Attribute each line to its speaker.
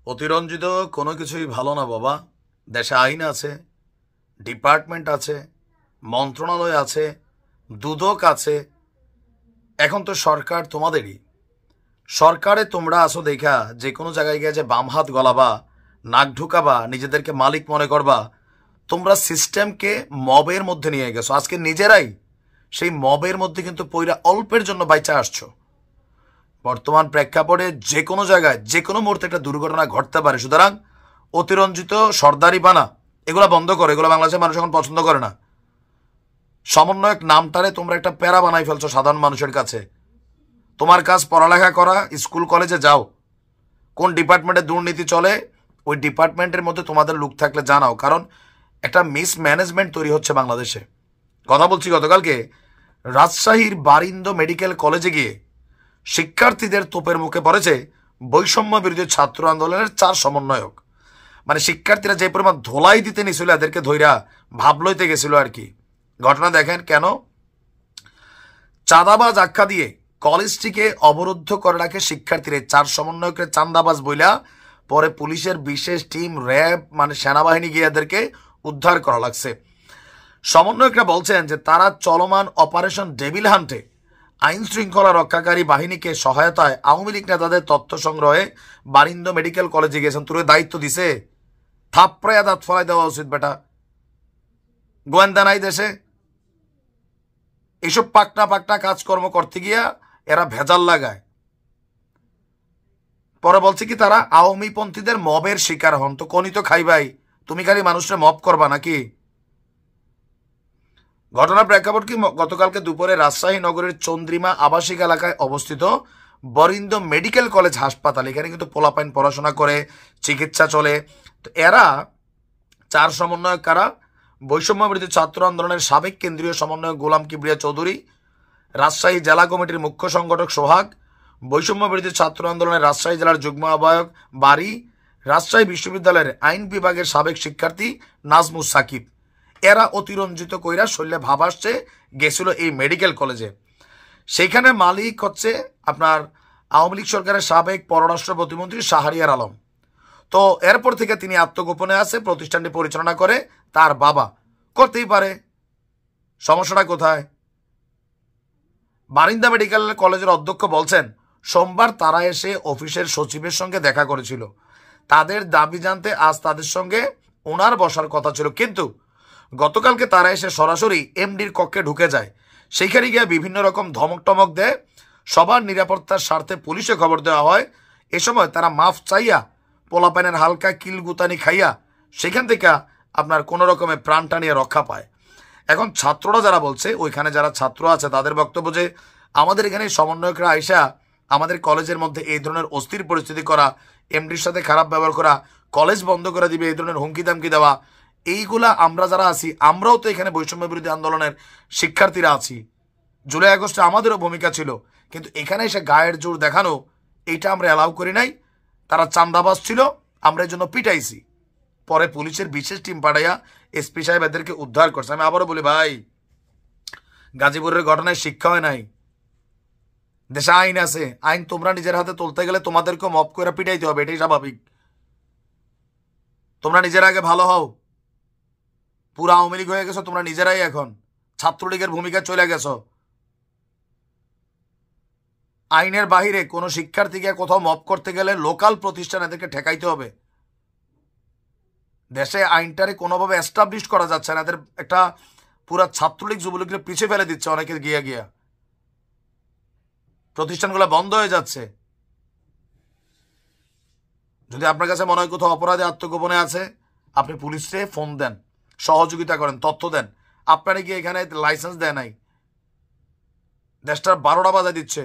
Speaker 1: অতিরঞ্জিত কোনো কিছুই ভালো না বাবা। দেশে আইন আছে, ডিপার্টমেন্ট আছে, মন্ত্রণালয় আছে, দুদক আছে। এখন তো সরকার তোমাদেরই। সরকারে তোমরা আসো দেখা যে কোনো জায়গায় গিয়ে যে বাম হাত গলাবা, নাক ঢুকাবা, নিজেদেরকে মালিক মনে করবা। তোমরা সিস্টেমকে মবের মধ্যে নিয়ে গেছো, আজকে নিজেরাই সেই মবের মধ্যে কিন্তু পইরা অল্পের জন্য বাইচা আসছো। বর্তমান প্রেক্ষাপটে যে কোনো জায়গায় যে কোনো মুহূর্তে একটা দুর্ঘটনা ঘটতে পারে। সুতরাং অতিরঞ্জিত সর্দারি বানা এগুলো বন্ধ করো, এগুলো বাংলাদেশের মানুষ এখন পছন্দ করে না। সমন্বয়ক নামটারে তোমরা একটা প্যারা বানাই ফেলছো সাধারণ মানুষের কাছে। তোমার কাজ পড়ালেখা করা, স্কুল কলেজে যাও, কোন ডিপার্টমেন্টে দুর্নীতি চলে ওই ডিপার্টমেন্টের মধ্যে তোমাদের লোক থাকলে জানাও, কারণ একটা মিসম্যানেজমেন্ট তৈরি হচ্ছে বাংলাদেশে। কথা বলছি, গতকালকে রাজশাহীর বারিন্দ মেডিকেল কলেজে গিয়ে শিক্ষার্থীদের তোপের মুখে পড়েছে বৈষম্য বিরোধী ছাত্র আন্দোলনের 4 সমন্বয়ক। মানে শিক্ষার্থীরা যে পরিমাণ ধোলাই দিতে নিছিল এদেরকে ধৈরা ভাব লইতে গেছিল আর কি। ঘটনা দেখেন কেন। চাঁদাবাজ আখ্যা দিয়ে কলেজটিকে অবরুদ্ধ করে রাখে শিক্ষার্থীরা। 4 সমন্বয়কের চাঁদাবাজ বইলা পরে পুলিশের বিশেষ টিম, র্যাব মানে সেনাবাহিনী গিয়ে এদেরকে উদ্ধার করা লাগছে। সমন্বয়করা বলছেন যে তারা চলমান অপারেশন ডেভিল হান্টে আইন শৃঙ্খলা রক্ষাকারী বাহিনীকে সহায়তায় আওয়ামী লীগ নেতাদের তথ্য সংগ্রহে বারিন্দ মেডিকেল কলেজে গিয়েছেন। তোর দায়িত্ব দিছে, থাপড়াইয়া দাঁত ফলাই দেওয়া উচিত বেটা। গোয়েন্দা নাই দেশে, এইসব পাকটা পাকটা কাজকর্ম করতে গিয়া এরা ভেজাল লাগায়। পরে বলছে কি তারা আওয়ামী পন্থীদের মবের শিকার হন। তো কোনই তো খাইবাই, তুমি খালি মানুষের মব করবা নাকি? ঘটনার প্রেক্ষাপট কি, গতকালকে দুপুরে রাজশাহী নগরের চন্দ্রিমা আবাসিক এলাকায় অবস্থিত বরিন্দ মেডিকেল কলেজ হাসপাতাল, এখানে কিন্তু পোলাপাইন পড়াশোনা করে, চিকিৎসা চলে। তো এরা 4 সমন্বয়ক কারা? বৈষম্য বিরোধী ছাত্র আন্দোলনের সাবেক কেন্দ্রীয় সমন্বয়ক গোলাম কিবরিয়া চৌধুরী, রাজশাহী জেলা কমিটির মুখ্য সংগঠক সোহাগ, বৈষম্য বিরোধী ছাত্র আন্দোলনের রাজশাহী জেলার যুগ্ম আহ্বায়ক বারি, রাজশাহী বিশ্ববিদ্যালয়ের আইন বিভাগের সাবেক শিক্ষার্থী নাজমুস সাকিব। এরা অতিরঞ্জিত কইরা শৈলে ভাব আসছে গেছিল এই মেডিকেল কলেজে। সেইখানে মালিক হচ্ছে আপনার আওয়ামী লীগ সরকারের সাবেক পররাষ্ট্র প্রতিমন্ত্রী শাহরিয়ার আলম। তো এরপর থেকে তিনি আত্মগোপনে আছে, প্রতিষ্ঠানটি পরিচালনা করে তার বাবা। করতেই পারে, সমস্যাটা কোথায়? বারিন্দা মেডিকেল কলেজের অধ্যক্ষ বলছেন সোমবার তারা এসে অফিসের সচিবের সঙ্গে দেখা করেছিল। তাদের দাবি জানতে আজ তাদের সঙ্গে ওনার বসার কথা ছিল, কিন্তু গতকালকে তারা এসে সরাসরি এমডির কক্ষে ঢুকে যায়। সেইখানে গিয়ে বিভিন্ন রকম ধমক টমক দেয়। সবার নিরাপত্তার স্বার্থে পুলিশে খবর দেওয়া হয়। এ সময় তারা মাফ চাইয়া পোলাপানের হালকা কিলগুতানি খাইয়া সেখান থেকে আপনার কোনো রকমের প্রাণ টানিয়ে রক্ষা পায়। এখন ছাত্ররা যারা বলছে, ওইখানে যারা ছাত্র আছে তাদের বক্তব্য যে আমাদের এখানে সমন্বয়করা আইসা আমাদের কলেজের মধ্যে এই ধরনের অস্থির পরিস্থিতি করা, এমডির সাথে খারাপ ব্যবহার করা, কলেজ বন্ধ করে দিবে এই ধরনের হুমকি দামকি দেওয়া, এইগুলা আমরা যারা আছি, আমরাও তো এখানে বৈষম্য বিরোধী আন্দোলনের শিক্ষার্থীরা আছি। জুলাই আগস্টে আমাদেরও ভূমিকা ছিল, কিন্তু এখানে এসে গায়ের জোর দেখানো এইটা আমরা অ্যালাউ করি নাই। তারা চান্দাবাজ ছিল, আমরা এই জন্য পিটাইছি। পরে পুলিশের বিশেষ টিম পাঠাইয়া এসপি সাহেব এদেরকে উদ্ধার করছে। আমি আবারও বলি ভাই, গাজীপুরের ঘটনায় শিক্ষা হয় নাই। দেশে আইন আছে, আইন তোমরা নিজের হাতে তুলতে গেলে তোমাদেরকে মপ করে পিটাইতে হবে, এটাই স্বাভাবিক। তোমরা নিজের আগে ভালো হও। পুরো আওয়ামী লীগ হয়ে গেছো তোমরা নিজেরাই, এখন ছাত্রলীগের ভূমিকা চলে গেছো। আইনের বাহিরে কোনো শিক্ষার্থীকে কোথাও মপ করতে গেলে লোকাল প্রতিষ্ঠান এদেরকে ঠেকাইতে হবে। দেশে আইনটারে কোনোভাবে এস্টাবলিশ করা যাচ্ছে না, এদের একটা পুরা ছাত্রলীগ যুবলীগকে পিছিয়ে ফেলে দিচ্ছে অনেকে গিয়া গিয়া, প্রতিষ্ঠানগুলো বন্ধ হয়ে যাচ্ছে। যদি আপনার কাছে মনে হয় কোথাও অপরাধে আত্মগোপনে আছে, আপনি পুলিশে ফোন দেন, সহযোগিতা করেন, তথ্য দেন। আপনারা কি এখানে লাইসেন্স দেয় নাই? দেশটার 12টা বাজায় দিচ্ছে।